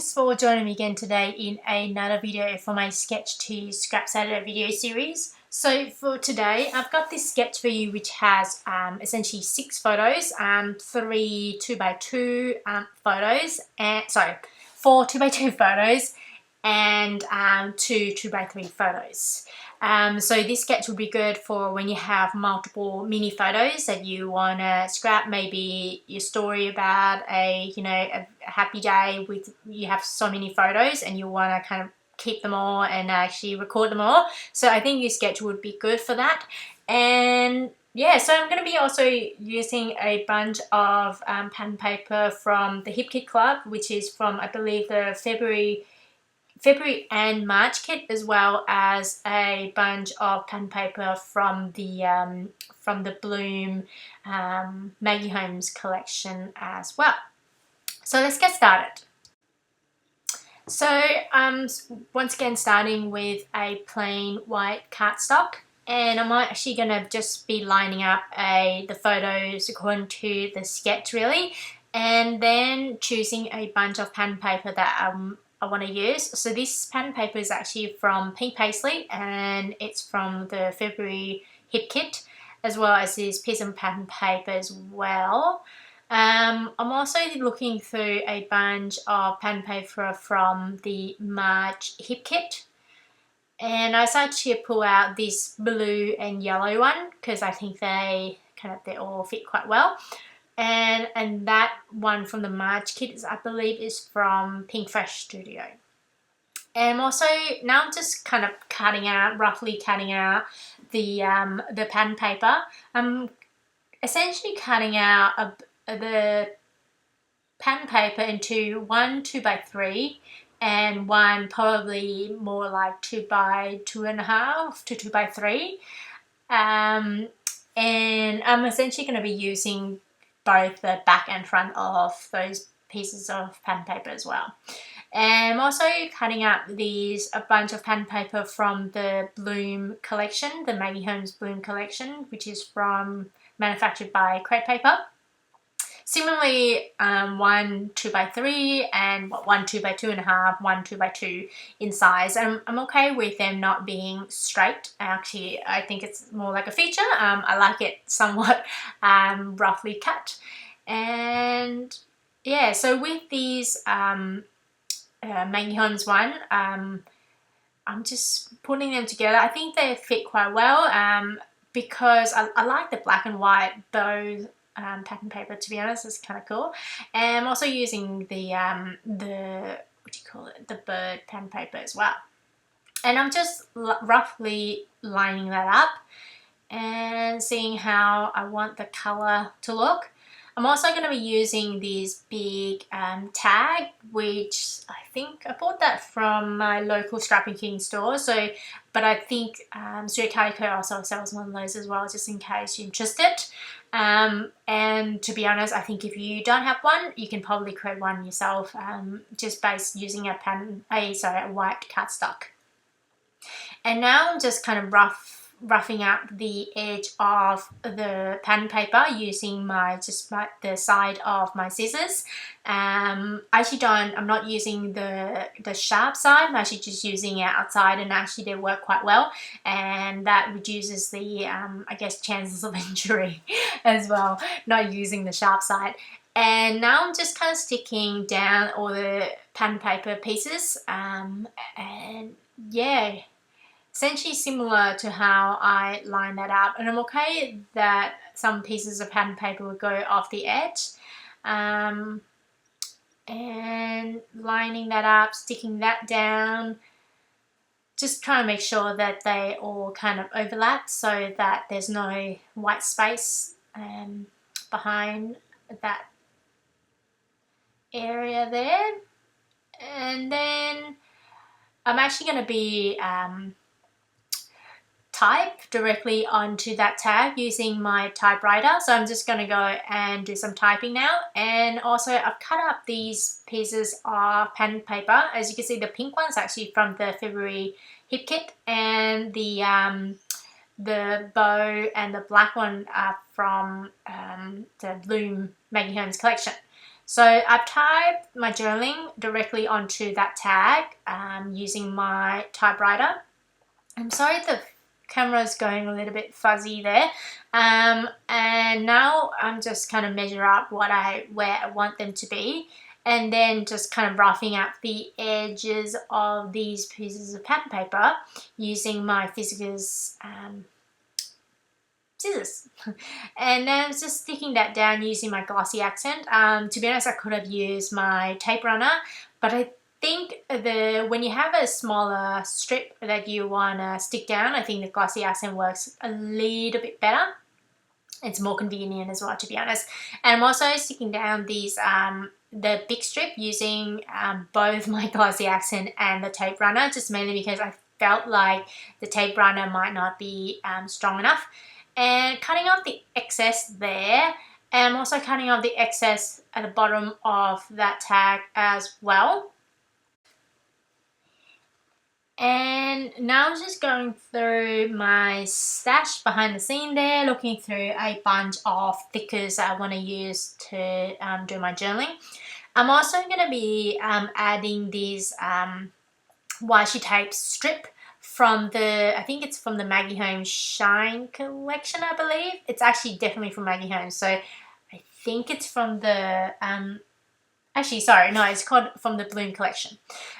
thanks for joining me again today in another video for my Sketch to Scrap Saturday video series. So for today, I've got this sketch for you which has essentially 6 photos, 3 2x2 photos, and 4 2x2 photos, and 2 2x3 photos. So this sketch would be good for when you have multiple mini photos that you want to scrap, maybe your story about a happy day with, you have so many photos and you want to kind of keep them all and actually record them all. So I think this sketch would be good for that. And yeah, so I'm going to be also using a bunch of pen and paper from the Hip Kit Club, which is from, I believe, the February and March kit, as well as a bunch of pen paper from the Bloom Maggie Holmes collection as well. So let's get started. So once again, starting with a plain white cardstock, and I'm actually going to just be lining up the photos according to the sketch really, and then choosing a bunch of pen paper that I want to use. So this pen paper is actually from Pink Paisley, and it's from the February Hip Kit, as well as this piece of pen paper as well. I'm also looking through a bunch of pen paper from the March Hip Kit, and I decided to pull out this blue and yellow one because I think they all fit quite well. And that one from the March kit is, I believe, is from Pink Fresh Studio. And also now I'm just kind of roughly cutting out the pen paper. I'm essentially cutting out the pen paper into 1 2x3 and one probably more like 2x2.5 to 2x3. And I'm essentially going to be using both the back and front of those pieces of pen paper as well. And I'm also cutting out a bunch of pen paper from the Bloom collection, the Maggie Holmes Bloom collection, which is manufactured by Crepe Paper. Similarly, 1 2x3 and 1 2x2.5, 1 2x2 in size. And I'm okay with them not being straight. Actually, I think it's more like a feature. I like it somewhat roughly cut. And yeah, so with these Maggie Holmes one, I'm just putting them together. I think they fit quite well because I like the black and white bow pattern paper, to be honest. It's kind of cool. And I'm also using the bird pen paper as well. And I'm just roughly lining that up and seeing how I want the color to look. I'm also going to be using this big tag, which I think I bought that from my local scrapbooking store. But I think Studio Calico also sells one of those as well, just in case you're interested. And to be honest, I think if you don't have one, you can probably create one yourself, just using a white cardstock. And now I'm just kind of roughing out the edge of the pen paper using the side of my scissors. I'm not using the sharp side. I'm actually just using it outside, and actually they work quite well, and that reduces the I guess chances of injury as well, not using the sharp side. And now I'm just kind of sticking down all the pen paper pieces, and yeah, essentially similar to how I line that up. And I'm okay that some pieces of pen paper will go off the edge, and lining that up, sticking that down, just trying to make sure that they all kind of overlap so that there's no white space behind that area there. And then I'm actually going to be type directly onto that tag using my typewriter. So I'm just going to go and do some typing now. And also I've cut up these pieces of pen paper. As you can see, the pink one's actually from the February Hip Kit, and the bow and the black one are from the Bloom Maggie Holmes collection. So I've typed my journaling directly onto that tag using my typewriter. I'm sorry the camera's going a little bit fuzzy there. And now I'm just kind of measure up where I want them to be, and then just kind of roughing out the edges of these pieces of pattern paper using my Fiskars scissors. And then just sticking that down using my glossy accent. To be honest, I could have used my tape runner, but I think when you have a smaller strip that you want to stick down, I think the glossy accent works a little bit better. It's more convenient as well, to be honest. And I'm also sticking down these the big strip using both my glossy accent and the tape runner, just mainly because I felt like the tape runner might not be strong enough. And cutting off the excess there, and I'm also cutting off the excess at the bottom of that tag as well. And now I'm just going through my stash behind the scene there, looking through a bunch of stickers that I want to use to do my journaling. I'm also going to be adding these washi tape strip from I think it's from the Maggie Holmes Shine collection, I believe. It's actually definitely from Maggie Holmes, so I think it's from the actually, sorry, no, it's called from the Bloom collection.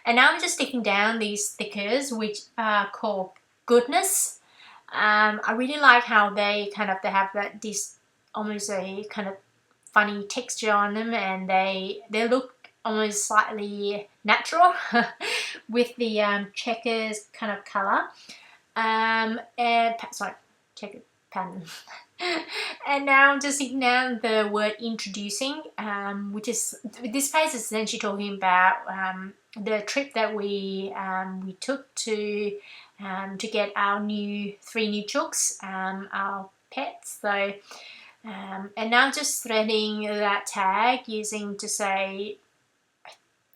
And now I'm just sticking down these stickers, which are called Goodness. I really like how they have this almost a kind of funny texture on them, and they look almost slightly natural with the checkers kind of color. Checker pattern. And now I'm just sticking down the word introducing, which is, this page is essentially talking about the trip that we took to get our 3 new chooks, our pets. So and now I'm just threading that tag using to say,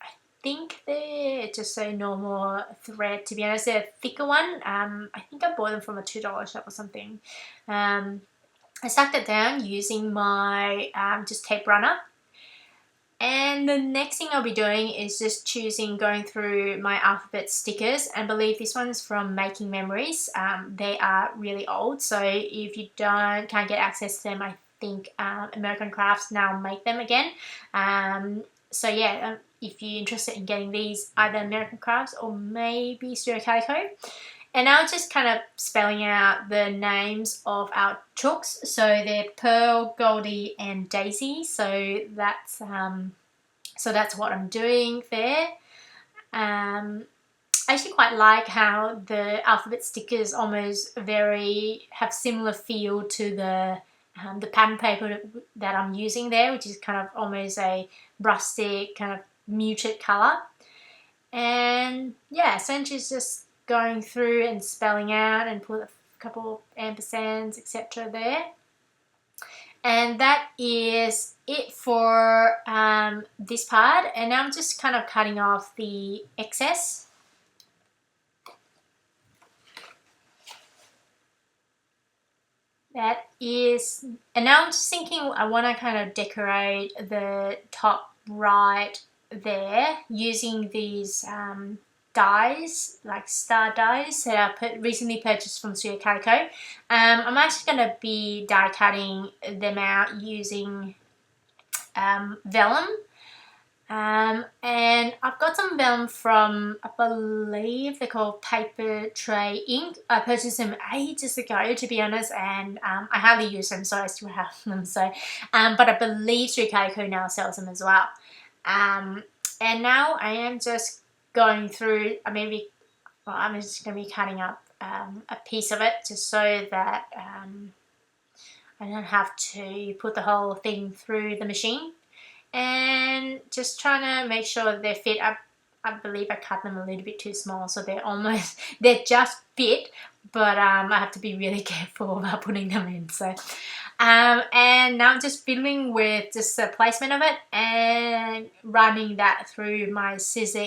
I think they're just a normal thread, to be honest. They're a thicker one. I think I bought them from a $2 shop or something. I stuck that down using my just tape runner. And the next thing I'll be doing is just going through my alphabet stickers. And I believe this one's from Making Memories. They are really old, so if you can't get access to them, I think American Crafts now make them again. So yeah, if you're interested in getting these, either American Crafts or maybe Studio Calico. And now just kind of spelling out the names of our chooks. So they're Pearl, Goldie, and Daisy. So that's what I'm doing there. I actually quite like how the alphabet stickers almost have similar feel to the pattern paper that I'm using there, which is kind of almost a rustic kind of muted color. And yeah, essentially it's just going through and spelling out and put a couple ampersands, etc. there. And that is it for this part. And now I'm just kind of cutting off the excess. That is, and now I'm just thinking I want to kind of decorate the top right there using these dies, like star dies that I recently purchased from Studio Calico. I'm actually going to be die cutting them out using vellum. And I've got some vellum from, I believe they're called Paper Tray Ink. I purchased them ages ago, to be honest, and I hardly use them, so I still have them. So, but I believe Studio Calico now sells them as well. And now I am just going through, I'm just going to be cutting up a piece of it just so that I don't have to put the whole thing through the machine. And just trying to make sure they fit. I believe I cut them a little bit too small, so they're just fit, but I have to be really careful about putting them in. So, and now I'm just fiddling with just the placement of it and running that through my Scissor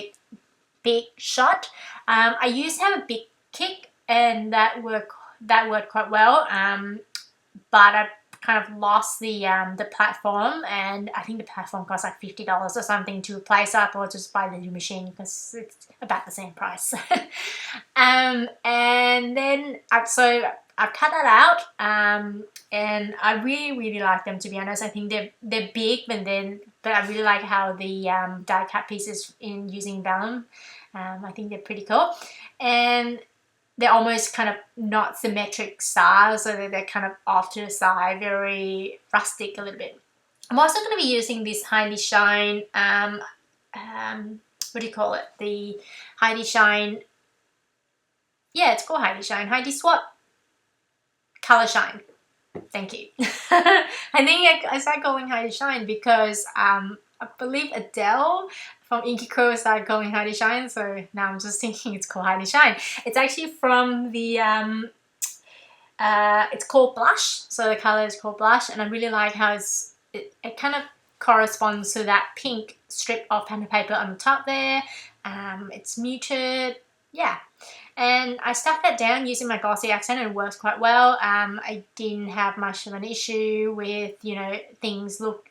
Big Shot. I used to have a big kick, and that worked quite well. But I kind of lost the platform, and I think the platform costs like $50 or something to replace. So I thought just buy the new machine because it's about the same price. And then so I've cut that out, and I really like them, to be honest. I think they're big, but I really like how the die cut pieces in using vellum. I think they're pretty cool, and they're almost kind of not symmetric style, so they're kind of off to the side, very rustic a little bit. I'm also going to be using this Heidi Shine, what do you call it? The Heidi Shine, yeah, it's called Heidi Shine, Heidi Swap Color Shine. Thank you. I think I started calling Heidi Shine because I believe Adele from Inky Crow started calling Heidi Shine, so now I'm just thinking it's called Heidi Shine. It's actually from the, it's called Blush, so the color is called Blush, and I really like how it kind of corresponds to that pink strip of pen and paper on the top there. It's muted, yeah. And I stuck that down using my glossy accent, and it works quite well. I didn't have much of an issue with, things look,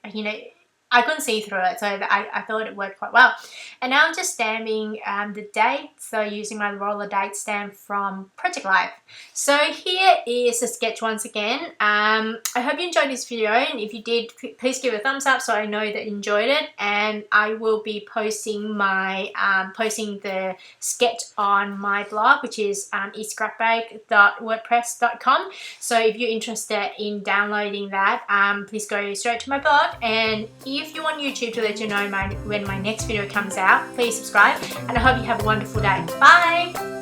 I couldn't see through it, so I thought it worked quite well. And now I'm just stamping the date, so using my roller date stamp from Project Life. So here is the sketch once again. I hope you enjoyed this video, and if you did, please give it a thumbs up so I know that you enjoyed it. And I will be posting posting the sketch on my blog, which is scrapbook.wordpress.com. So if you're interested in downloading that, please go straight to my blog. And if you want YouTube to let you know when my next video comes out, please subscribe, and I hope you have a wonderful day. Bye!